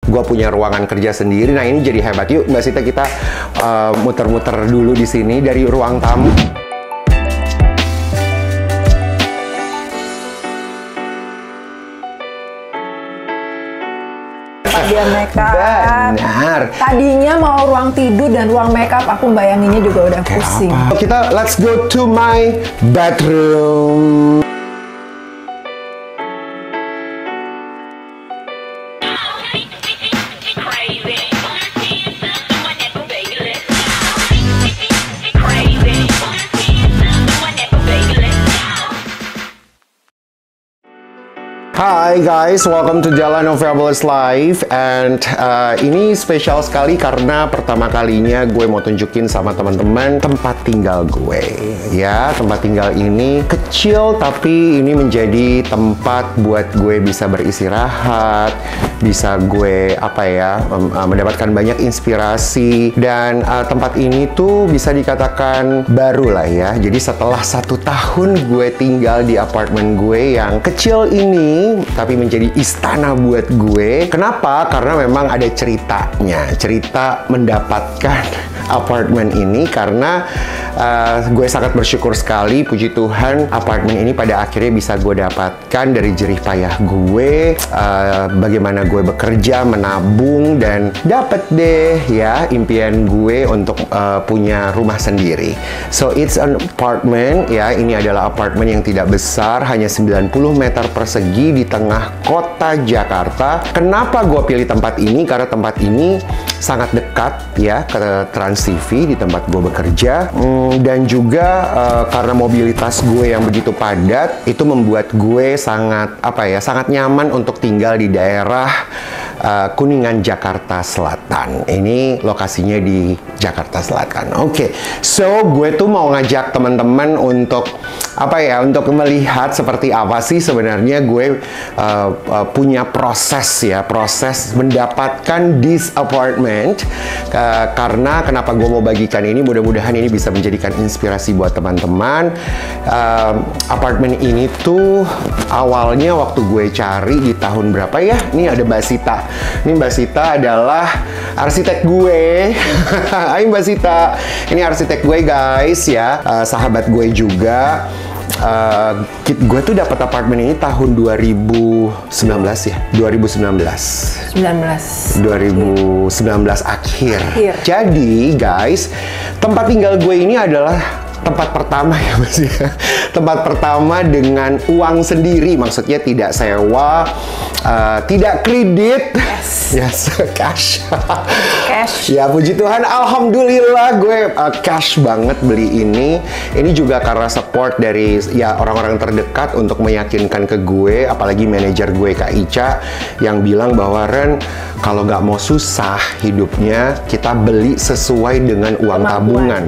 gue punya ruangan kerja sendiri. Nah ini jadi hebat. Yuk Mbak Sita, kita muter-muter dulu di sini dari ruang tamu. Dia makeup. Benar. Tadinya mau ruang tidur dan ruang makeup, aku bayanginnya juga udah pusing. Kita let's go to my bedroom. Hi guys, welcome to Jalan of Fabulous Life. And ini spesial sekali karena pertama kalinya gue mau tunjukin sama teman-teman tempat tinggal gue. Ya, tempat tinggal ini kecil tapi ini menjadi tempat buat gue bisa beristirahat, bisa gue mendapatkan banyak inspirasi. Dan tempat ini tuh bisa dikatakan baru lah ya. Jadi setelah 1 tahun gue tinggal di apartemen gue yang kecil ini, tapi menjadi istana buat gue. Kenapa? Karena memang ada ceritanya. Cerita mendapatkan apartemen ini karena gue sangat bersyukur sekali, puji Tuhan, apartemen ini pada akhirnya bisa gue dapatkan dari jerih payah gue, bagaimana gue bekerja, menabung, dan dapet deh ya impian gue untuk punya rumah sendiri. So it's an apartment ya. Ini adalah apartemen yang tidak besar, hanya 90 meter persegi di tengah kota Jakarta. Kenapa gue pilih tempat ini? Karena tempat ini sangat dekat ya ke Trans TV di tempat gue bekerja, dan juga karena mobilitas gue yang begitu padat, itu membuat gue sangat sangat nyaman untuk tinggal di daerah Kuningan, Jakarta Selatan. Ini lokasinya di Jakarta Selatan. Oke, so gue tuh mau ngajak teman-teman untuk untuk melihat seperti apa sih sebenarnya gue punya proses mendapatkan this apartment. Karena kenapa gue mau bagikan ini, mudah-mudahan ini bisa menjadikan inspirasi buat teman-teman. Apartemen ini tuh awalnya waktu gue cari di tahun berapa ya? Nih ada Mbak Sita. Ini Mbak Sita adalah arsitek gue. Hai Mbak Sita. Ini arsitek gue guys ya. Sahabat gue juga. Gue tuh dapat apartemen ini tahun 2019 ya. 2019 akhir. Jadi guys, tempat tinggal gue ini adalah tempat pertama ya Mas ya. Tempat pertama dengan uang sendiri, maksudnya tidak sewa, tidak kredit. Yes, cash. Cash. Ya puji Tuhan, alhamdulillah gue cash banget beli ini. Ini juga karena support dari ya orang-orang terdekat untuk meyakinkan ke gue, apalagi manajer gue Kak Ica yang bilang bahwa Ren, kalau nggak mau susah hidupnya, kita beli sesuai dengan uang tabungan,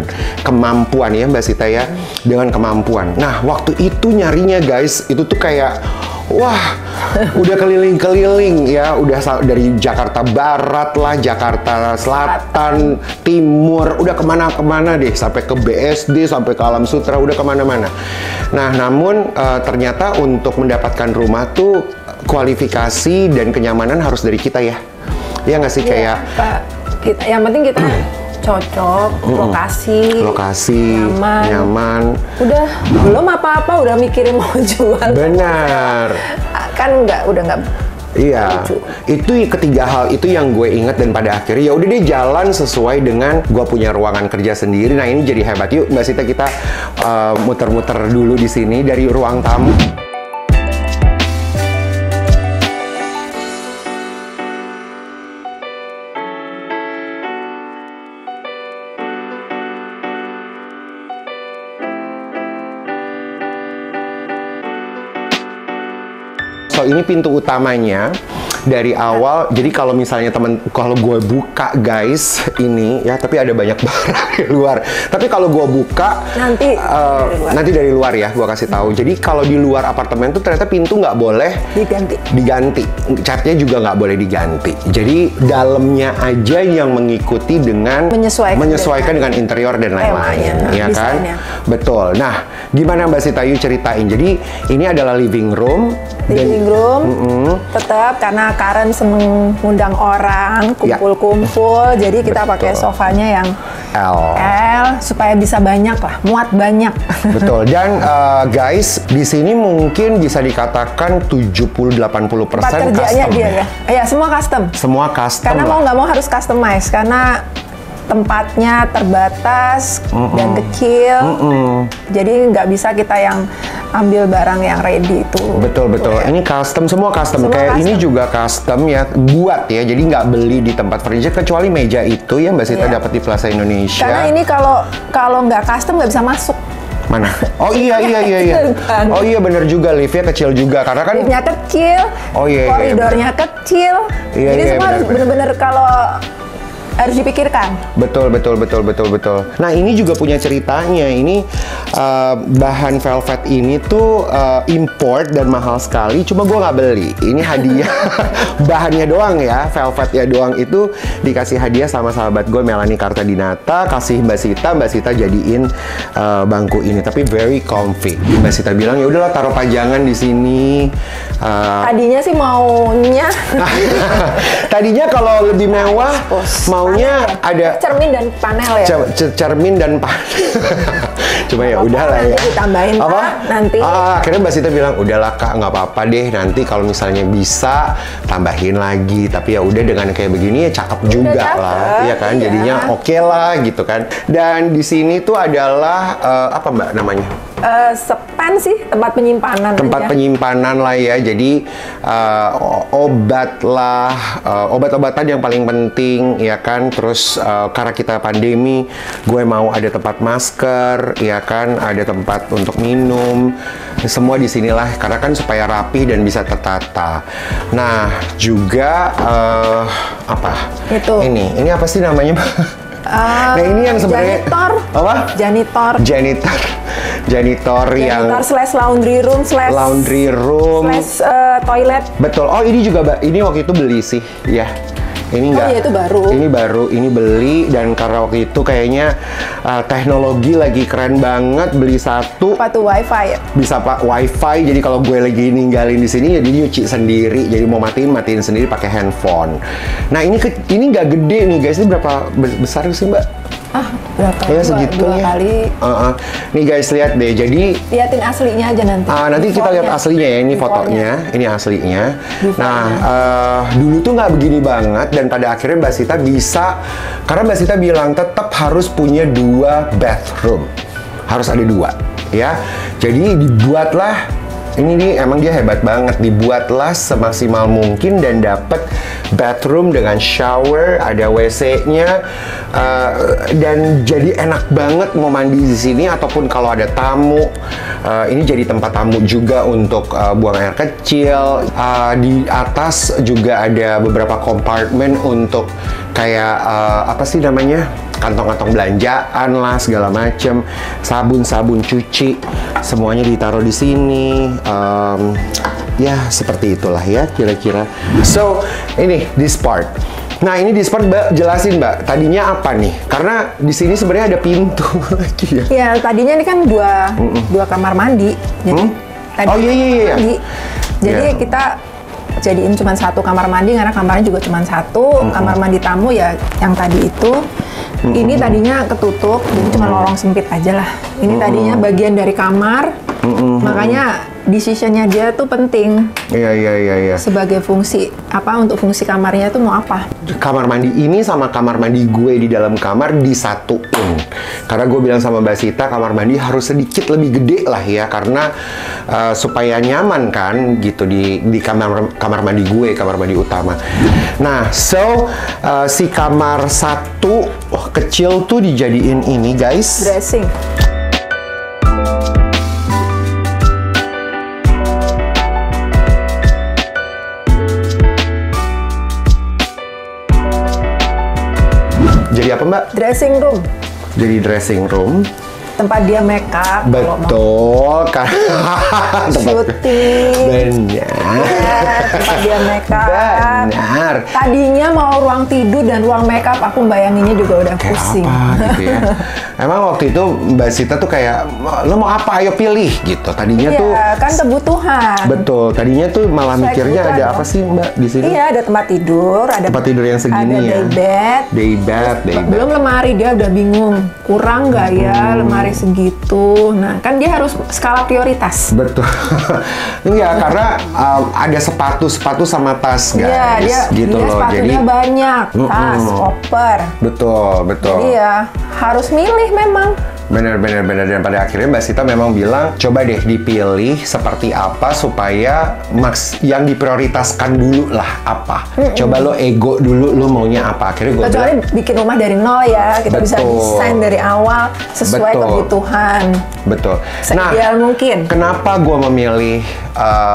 kemampuan ya Mbak Sita ya, dengan kemampuan. Nah waktu itu nyarinya guys, itu tuh kayak wah, udah keliling-keliling ya, udah dari Jakarta Barat lah, Jakarta Selatan, Timur, udah kemana-kemana deh, sampai ke BSD, sampai ke Alam Sutra, udah kemana-mana. Nah, namun ternyata untuk mendapatkan rumah tuh kualifikasi dan kenyamanan harus dari kita ya. Ya nggak sih, kayak kita, yang penting kita cocok, lokasi, nyaman. Udah belum apa-apa udah mikirin mau jual. Benar. Kan udah nggak. Iya, itu ketiga hal itu yang gue inget, dan pada akhirnya ya udah deh jalan sesuai dengan gue punya ruangan kerja sendiri. Nah ini jadi hebat. Yuk Mbak Sita, kita muter-muter dulu di sini dari ruang tamu. So ini pintu utamanya dari awal. Jadi kalau misalnya kalau gue buka guys ini ya, tapi ada banyak barang di luar. Tapi kalau gue buka nanti dari luar ya, gue kasih tahu. Jadi kalau di luar apartemen tuh ternyata pintu nggak boleh diganti. Catnya juga nggak boleh diganti. Jadi dalamnya aja yang mengikuti dengan menyesuaikan dengan interior dan lain-lain, ya kan? Betul. Nah, gimana Mbak Sita, yuk ceritain. Jadi ini adalah living room. Tetap karena Karen seneng ngundang orang, kumpul-kumpul, jadi kita pakai sofanya yang L supaya bisa banyak lah, muat banyak. Betul. Dan guys, di sini mungkin bisa dikatakan 70-80% custom. Kerjanya dia ya. Ya, semua custom. Semua custom. Karena mau nggak mau harus customize karena tempatnya terbatas dan kecil, jadi nggak bisa kita yang ambil barang yang ready itu. Betul. Ini custom, semua custom. Kayak custom. Ini juga custom ya, buat ya. Jadi nggak beli di tempat furniture kecuali meja itu ya Mbak Sita dapat di Plaza Indonesia. Karena ini kalau nggak custom nggak bisa masuk. Mana? Oh iya. Oh iya bener juga, liftnya kecil juga karena kan liftnya kecil, koridornya kecil. Jadi semua harus bener-bener kalau harus dipikirkan. Betul. Nah ini juga punya ceritanya. Ini bahan velvet ini tuh import dan mahal sekali. Cuma gue nggak beli. Ini hadiah. Bahannya doang ya, velvetnya doang itu dikasih hadiah sama sahabat gue Melanie Kartadinata. Kasih Mbak Sita jadiin bangku ini. Tapi very comfy. Mbak Sita bilang ya udahlah taruh pajangan di sini. Tadinya sih maunya. Tadinya kalau lebih mewah maunya ada cermin dan panel ya. Cermin dan panel. Cuma ya udahlah ya. Ditambahin apa? Nanti. Akhirnya Mbak Sita bilang udahlah Kak, nggak apa-apa deh. Nanti kalau misalnya bisa tambahin lagi. Tapi ya udah dengan kayak begini ya cakep juga lah, ya kan? Jadinya oke lah gitu kan. Dan di sini tuh adalah apa Mbak namanya? Sepan sih, tempat penyimpanan. Penyimpanan lah ya. Jadi obat lah, obat-obatan yang paling penting ya kan. Terus karena kita pandemi, gue mau ada tempat masker ya kan, ada tempat untuk minum, semua di sinilah karena kan supaya rapi dan bisa tertata. Nah juga apa? Ini apa sih namanya? Nah ini yang sebenarnya janitor yang slash laundry room toilet. Betul. Oh ini juga ini waktu itu beli sih ya. Ini enggak. Itu baru. Ini beli dan karena waktu itu kayaknya teknologi lagi keren banget, beli satu. Apa tuh wifi ya? Bisa Pak wifi. Jadi kalau gue lagi ninggalin di sini jadi nyuci sendiri. Jadi mau matiin sendiri pakai handphone. Nah ini nggak gede nih guys. Ini berapa besar sih Mbak? Berapa? Ya segitunya. 2 kali. Nih guys lihat deh. Jadi liatin aslinya aja nanti. Nanti kita lihat aslinya ya. Ini fotonya. Ini aslinya. Nah dulu tuh nggak begini banget dan pada akhirnya Mbak Sita bisa karena Mbak Sita bilang tetap harus punya 2 bathroom. Harus ada 2 ya. Jadi dibuatlah. Ini nih emang dia hebat banget, dibuatlah semaksimal mungkin dan dapat bathroom dengan shower, ada WC-nya dan jadi enak banget mau mandi di sini ataupun kalau ada tamu. Ini jadi tempat tamu juga untuk buang air kecil. Di atas juga ada beberapa kompartemen untuk kayak apa sih namanya? Kantong-kantong belanjaan lah segala macem, sabun cuci, semuanya ditaruh di sini. Ya seperti itulah ya kira-kira. So ini this part. Nah ini this part Mbak jelasin Mbak. Tadinya apa nih? Karena di sini sebenarnya ada pintu lagi ya. Ya tadinya ini kan dua kamar mandi. Jadi iya. Jadi kita jadiin cuma 1 kamar mandi karena kamarnya juga cuma 1. Kamar mandi tamu ya yang tadi itu. Ini tadinya ketutup, jadi cuma lorong sempit aja lah. Ini tadinya bagian dari kamar, makanya decision-nya dia tuh penting. Iya. Sebagai fungsi apa, untuk fungsi kamarnya tuh mau apa? Kamar mandi ini sama kamar mandi gue di dalam kamar disatuin. Karena gue bilang sama Mbak Sita, kamar mandi harus sedikit lebih gede lah ya, karena supaya nyaman kan gitu di kamar mandi gue, kamar mandi utama. Nah, si kamar 1 kecil tuh dijadiin ini guys. Dressing. Jadi apa Mbak? Dressing room. Jadi dressing room. tempat dia make up. Betul kan? Syuting. Benar. Ya, tempat dia make up. Benar. Tadinya mau ruang tidur dan ruang make up, aku bayanginnya juga udah Kayak pusing. apa gitu ya. Emang waktu itu Mbak Sita tuh kayak, lo mau apa? Ayo pilih gitu. Tadinya Iya, tuh kan kebutuhan. betul. Tadinya tuh malah Saya mikirnya kebutuhan ada dong. apa sih Mbak di sini? Iya, ada tempat tidur, ada Tempat tidur yang segini ada ya. daybed. Daybed. Belum lemari, dia udah bingung. Kurang nggak ya lemari segitu? Nah, kan dia harus skala prioritas. Betul. Enggak, karena ada sepatu sama tas, guys. Iya, gitu dia loh. sepatunya Jadi banyak, tas, koper. betul. Jadi ya harus milih memang. Bener. Dan pada akhirnya Mbak Sita memang bilang, coba deh dipilih seperti apa supaya yang diprioritaskan dulu lah apa. Coba lo ego dulu, lo maunya apa. Akhirnya gue Kecuali bilang, bikin rumah dari nol ya, kita bisa Betul. desain dari awal sesuai Betul. kebutuhan. betul. Seideal mungkin. Kenapa gue memilih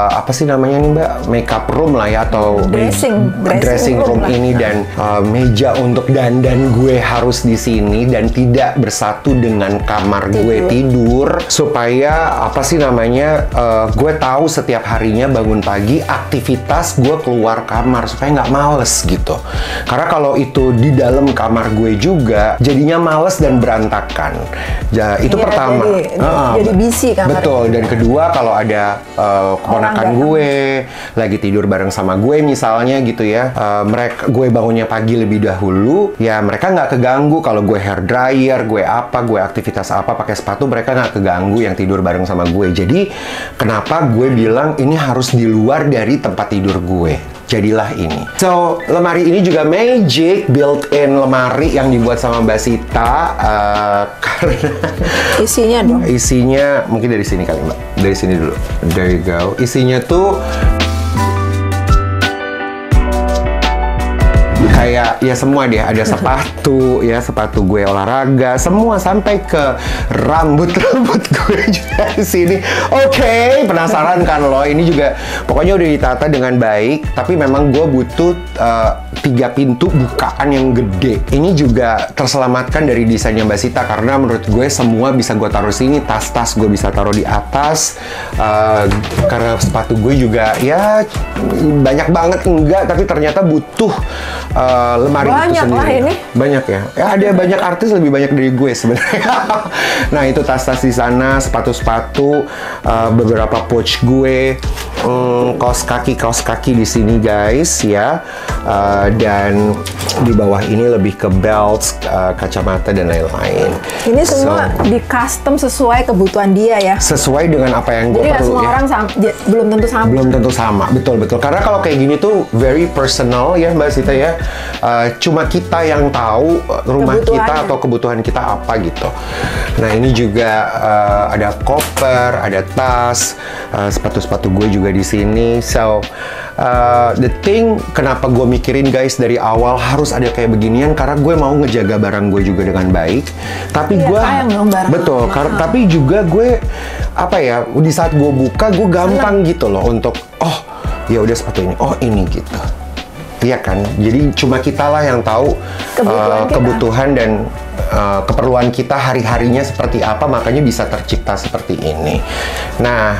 apa sih namanya nih Mbak, makeup room lah ya, atau dressing room lah. ini, dan meja untuk dandan gue harus di sini dan tidak bersatu dengan kamar gue tidur, supaya apa sih namanya, gue tahu setiap harinya bangun pagi aktivitas gue keluar kamar supaya nggak males gitu. Karena kalau itu di dalam kamar gue juga jadinya males dan berantakan. Ya, itu Iya, pertama. jadi busy kamar. Betul. Dan kedua, kalau ada keponakan gue lagi tidur bareng sama gue misalnya gitu ya, gue bangunnya pagi lebih dahulu, ya mereka nggak keganggu. Kalau gue hair dryer, gue aktivitas apa pakai sepatu, mereka nggak keganggu yang tidur bareng sama gue. Jadi kenapa gue bilang ini harus di luar dari tempat tidur gue. Jadilah ini. So, lemari ini juga magic, built-in lemari yang dibuat sama Mbak Sita. Karena Isinya dong. isinya mungkin dari sini kali Mbak. Dari sini dulu. There you go. Isinya tuh kayak ya semua deh, ada sepatu ya, sepatu gue olahraga, semua sampai ke rambut gue juga di sini. Oke, penasaran kan lo? Ini juga pokoknya udah ditata dengan baik, tapi memang gue butuh 3 pintu bukaan yang gede. Ini juga terselamatkan dari desainnya Mbak Sita, karena menurut gue semua bisa gue taruh sini, tas-tas gue bisa taruh di atas. Karena sepatu gue juga ya banyak banget enggak, tapi ternyata butuh lemari Banyak itu sendiri. lah ini. Banyak ya. Ya ada banyak artis lebih banyak dari gue sebenarnya. Nah, itu tas-tas di sana, sepatu-sepatu, beberapa pouch gue, kaos kaki di sini guys ya. Dan di bawah ini lebih ke belts, kacamata dan lain-lain. Ini semua di custom sesuai kebutuhan dia ya. Sesuai dengan apa yang gue Jadi nggak perlu semua ya. orang belum tentu sama. Belum tentu sama, betul. Karena kalau kayak gini tuh very personal ya Mbak Sita ya. Cuma kita yang tahu rumah kita atau kebutuhan kita apa gitu. Nah, ini juga ada koper, ada tas, sepatu-sepatu gue juga di sini. So the thing, kenapa gue mikirin guys dari awal harus ada kayak beginian, karena gue mau ngejaga barang gue juga dengan baik. Tapi Iya, gue sayang dong barang betul, tapi juga gue apa ya, di saat gue buka gue gampang gitu loh untuk ya udah sepatu ini, ini gitu. Iya kan, jadi cuma kita lah yang tahu kebutuhan dan keperluan kita hari-harinya seperti apa, makanya bisa tercipta seperti ini. Nah,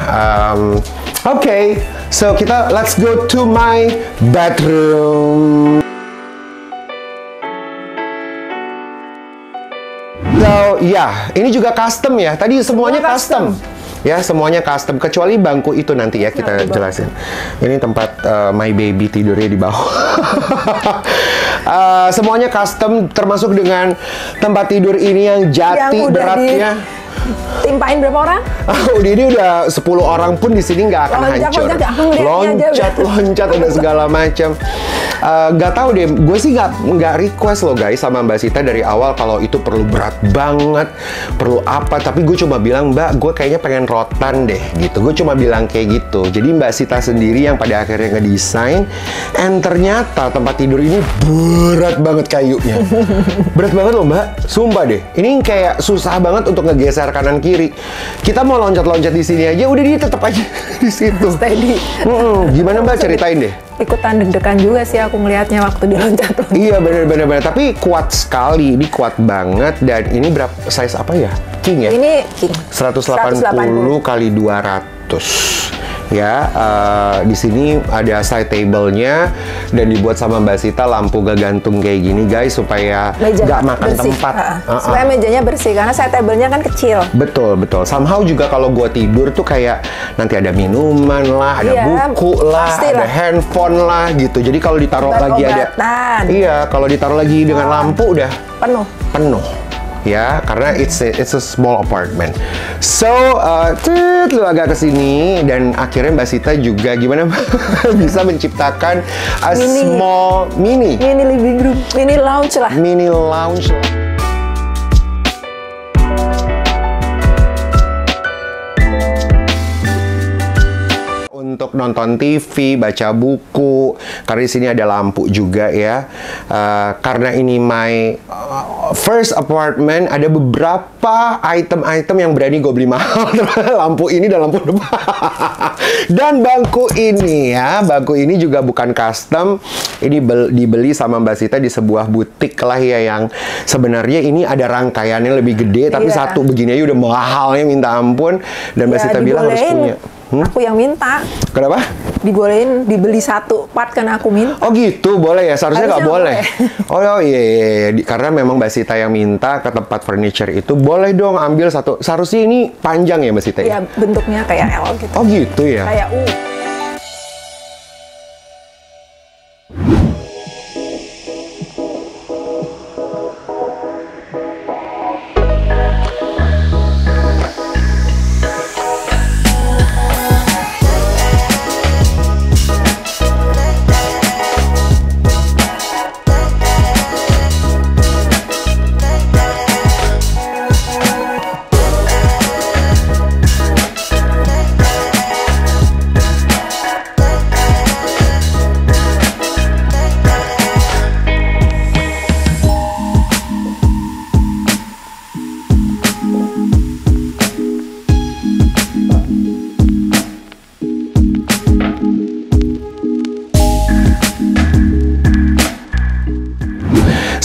oke, so let's go to my bedroom. So, ya, ini juga custom ya. Tadi semuanya custom. Ya, semuanya custom, kecuali bangku itu nanti ya kita jelasin. Ini tempat my baby tidurnya di bawah. Semuanya custom, termasuk dengan tempat tidur ini yang jati beratnya. Timpain berapa orang? Ini udah 10 orang pun di sini nggak akan hancur. Loncat udah segala macam. Nggak tahu deh, gue sih nggak request loh guys sama Mbak Sita dari awal kalau itu perlu berat banget, perlu apa. Tapi gue cuma bilang, Mbak, gue kayaknya pengen rotan deh gitu. Gue cuma bilang kayak gitu. Jadi Mbak Sita sendiri yang pada akhirnya ngedesain. And ternyata tempat tidur ini berat banget kayunya. Berat banget loh Mbak, sumpah deh. Ini kayak susah banget untuk ngegeser kanan kiri. Kita mau loncat-loncat di sini aja, udah dia tetap aja di situ. Steady. Gimana Mbak, ceritain deh. Ikutan deg-degan juga sih aku ngelihatnya waktu diloncat. Iya bener. Tapi kuat sekali, ini kuat banget. Dan ini berapa size apa ya? king ya? Ini king. 180 kali 200. Ya, di sini ada side table-nya dan dibuat sama Mbak Sita lampu gantung kayak gini guys supaya nggak makan bersih. tempat. Supaya mejanya bersih karena side table-nya kan kecil. Betul, betul. Somehow juga kalau gua tidur tuh kayak nanti ada minuman lah, ada buku lah, ada handphone lah gitu. Jadi kalau ditaruh lagi ada, iya, kalau ditaruh lagi dengan lampu udah penuh. Ya, karena it's a small apartment. So, lu agak ke sini dan akhirnya Mbak Sita juga gimana bisa menciptakan a small mini living room, mini lounge lah. Mini lounge. Untuk nonton TV, baca buku, karena di sini ada lampu juga ya. Karena ini my first apartment, ada beberapa item-item yang berani gue beli mahal. Lampu ini dan lampu depan. Dan bangku ini ya, bangku ini juga bukan custom. Ini dibeli sama Mbak Sita di sebuah butik lah ya, yang sebenarnya ini ada rangkaiannya lebih gede, tapi satu begini aja udah mahalnya minta ampun. Dan Mbak Sita bilang harus punya. Aku yang minta. Kenapa? Dibolehin dibeli satu part karena aku minta. Oh gitu, boleh ya? Seharusnya nggak boleh. Oh iya. Karena memang Mbak Sita yang minta ke tempat furniture itu, boleh dong ambil satu. Seharusnya ini panjang ya Mbak Sita? Iya, bentuknya kayak L gitu. Oh gitu ya? Kayak U.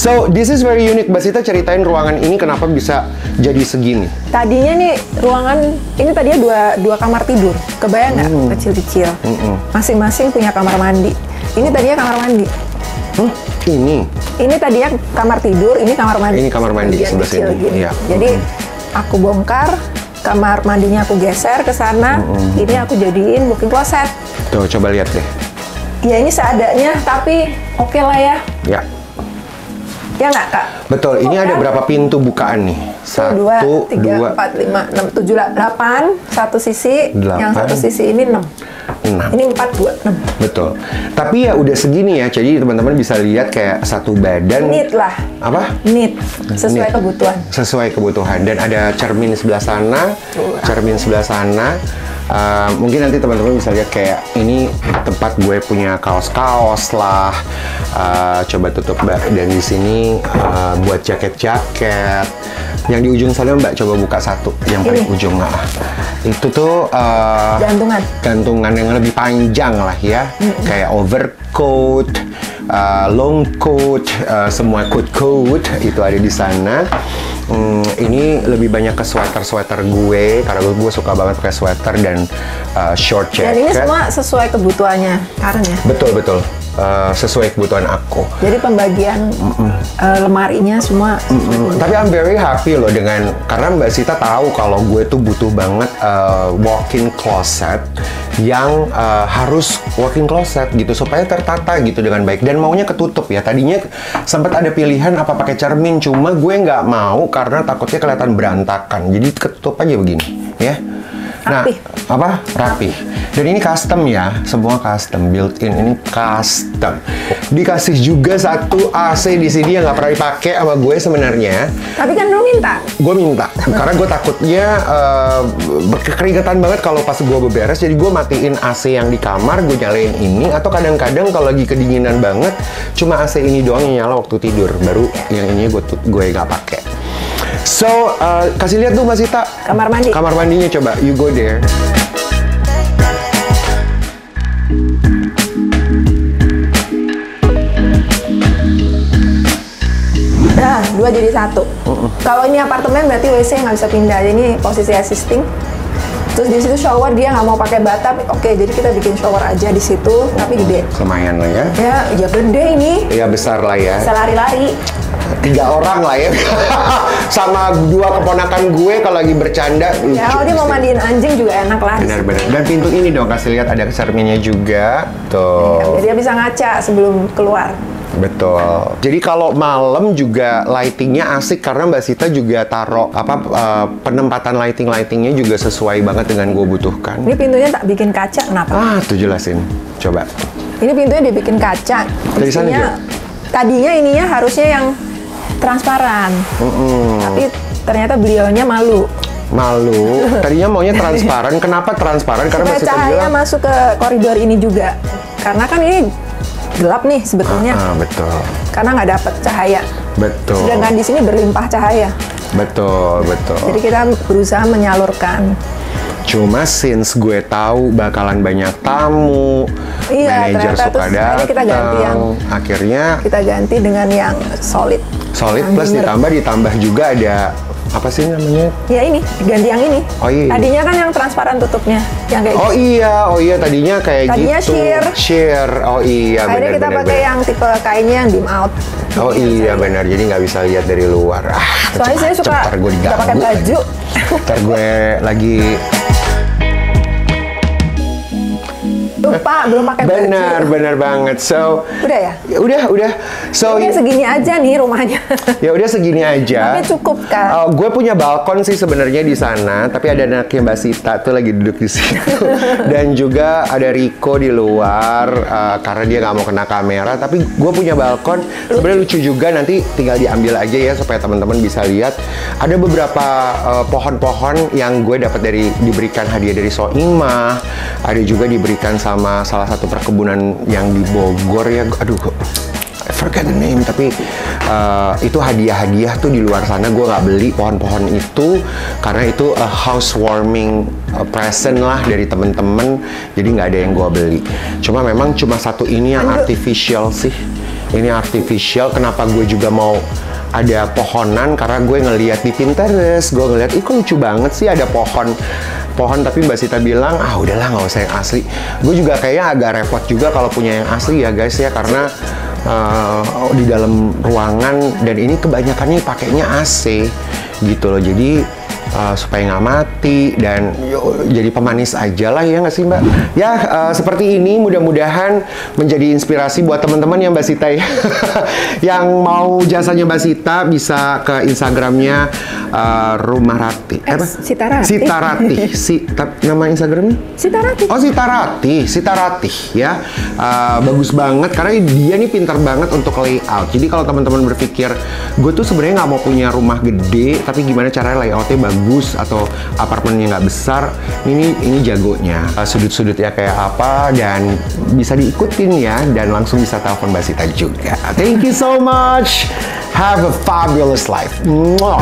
So, this is very unique. Mbak Sita ceritain ruangan ini kenapa bisa jadi segini. Tadinya nih ruangan ini tadinya dua kamar tidur. Kebayang nggak? Kecil-kecil. Masing-masing punya kamar mandi. Ini tadinya kamar mandi. Ini tadinya kamar tidur, ini kamar mandi. Ini kamar mandi sebelah sini. Ya. Jadi aku bongkar, kamar mandinya aku geser ke sana. Ini aku jadiin walk-in closet. Tuh, coba lihat deh. Ya ini seadanya, tapi oke lah ya. Ya. Ya nggak, Kak? Betul, ini ada berapa pintu bukaan nih? 1, 2, 3, 4, 5, 6, 7, 8. Satu sisi, 8. Yang satu sisi ini 6. Ini 4, 2, 6. Betul. Tapi ya udah segini ya, jadi teman-teman bisa lihat kayak satu badan. Neat lah. Apa? Neat. Sesuai kebutuhan. Sesuai kebutuhan. Dan ada cermin sebelah sana, cermin sebelah sana. Mungkin nanti teman-teman bisa lihat kayak ini tempat gue punya kaos-kaos lah. Coba tutup Mbak. Dan di sini buat jaket-jaket. Yang di ujung sana Mbak coba buka satu, yang paling ujung itu tuh gantungan yang lebih panjang lah ya, kayak overcoat, long coat, semua coat itu ada di sana. Ini lebih banyak ke sweater gue karena gue suka banget pakai sweater dan short jacket. Dan ini semua sesuai kebutuhannya Karen ya? Betul. Sesuai kebutuhan aku. Jadi pembagian lemarinya semua. Tapi I'm very happy loh dengan, karena Mbak Sita tahu kalau gue tuh butuh banget walk-in closet yang harus walk-in closet gitu supaya tertata gitu dengan baik dan maunya ketutup ya. Tadinya sempat ada pilihan apa pakai cermin, cuma gue nggak mau karena takutnya kelihatan berantakan. Jadi ketutup aja begini ya. Nah, rapi. Dan ini custom ya, semua custom, built-in, ini custom. Dikasih juga satu AC di sini yang nggak pernah dipakai sama gue sebenarnya. Tapi kan lu minta? Gue minta, karena gue takutnya keringetan banget kalau pas gue beberes. Jadi gue matiin AC yang di kamar, gue nyalain ini. Atau kadang-kadang kalau lagi kedinginan banget, cuma AC ini doang yang nyala waktu tidur. Baru yang ini gue nggak pakai. So, kasih lihat tuh Mbak Sita. Kamar mandi. Kamar mandinya coba, you go there. Nah, 2 jadi 1. Kalau ini apartemen berarti WC nggak bisa pindah. Jadi ini posisi existing. Terus di situ shower dia nggak mau pakai bathtub. Oke, jadi kita bikin shower aja di situ, tapi gede. Lumayan lah ya. Ya gede ini. Ya besar lah ya. Bisa lari-lari. 3 orang lah ya. Sama 2 keponakan gue kalau lagi bercanda. Ya kalau dia mau mandiin anjing juga enak lah. Benar-benar. Dan pintu ini dong kasih lihat ada cerminnya juga. Tuh. Ya, dia bisa ngaca sebelum keluar. Betul. Jadi kalau malam juga lightingnya asik karena Mbak Sita juga taruh penempatan lightingnya juga sesuai banget dengan gue butuhkan. Ini pintunya tak bikin kaca, kenapa? Tuh jelasin. Coba. Ini pintunya dibikin kaca. Dari sana juga? Tadinya ininya harusnya yang transparan. Tapi ternyata beliaunya malu. Tadinya maunya transparan. Kenapa transparan? Karena supaya cahaya masuk ke koridor ini juga. Karena kan ini gelap nih sebetulnya. Betul. Karena nggak dapet cahaya. Betul. Sedangkan di sini berlimpah cahaya. Betul. Jadi kita berusaha menyalurkan. Cuma since gue tahu bakalan banyak tamu, manajer suka datang, akhirnya kita ganti dengan yang solid. Solid plus ditambah juga ada apa sih namanya? Ya ini, ganti yang ini. Oh iya. Tadinya kan yang transparan tutupnya, yang kayak oh iya tadinya kayak gitu. Sheer. Oh iya. Akhirnya kita pakai yang tipe kainnya yang dim out. Oh iya benar, jadi nggak bisa lihat dari luar. Soalnya saya suka nggak pakai baju. Ntar gue lagi lupa belum pakai baju. Benar banget. So udah ya? Udah. So udah segini aja nih rumahnya. Ya udah segini aja. Tapi cukup kan? Gue punya balkon sih sebenarnya di sana, tapi ada anaknya Mbak Sita tuh lagi duduk di situ. Dan juga ada Rico di luar karena dia nggak mau kena kamera. Tapi gue punya balkon. Sebenarnya lucu juga, nanti tinggal diambil aja ya supaya teman-teman bisa lihat. Ada beberapa pohon-pohon yang gue dapat diberikan hadiah dari Soimah. Ada juga diberikan sama salah satu perkebunan yang di Bogor ya. Aduh, I forget the name, tapi itu hadiah-hadiah tuh di luar sana. Gue nggak beli pohon-pohon itu karena itu a housewarming present lah dari temen-temen, jadi nggak ada yang gue beli. Cuma memang cuma satu ini yang artificial sih. Ini artificial. Kenapa gue juga mau ada pohonan? Karena gue ngeliat di Pinterest, gue ngeliat, kok lucu banget sih ada pohon tapi Mbak Sita bilang udahlah nggak usah yang asli. Gue juga kayaknya agak repot juga kalau punya yang asli ya guys ya, karena di dalam ruangan dan ini kebanyakannya pakainya AC gitu loh, jadi supaya nggak mati dan jadi pemanis aja lah ya nggak sih Mbak? Ya seperti ini, mudah-mudahan menjadi inspirasi buat teman-teman yang Mbak Sita ya. Yang mau jasanya Mbak Sita bisa ke Instagramnya Rumah Rati. Sitarati. Nama Instagramnya? Sitarati. Oh Sitarati ya. Bagus banget karena dia nih pintar banget untuk layout. Jadi kalau teman-teman berpikir gue tuh sebenarnya nggak mau punya rumah gede, tapi gimana caranya layoutnya bagus atau apartemennya nggak besar, ini jagonya. Sudut-sudutnya kayak apa dan bisa diikutin ya, dan langsung bisa telepon Mbak Sita juga. Thank you so much. Have a fabulous life. Mwah.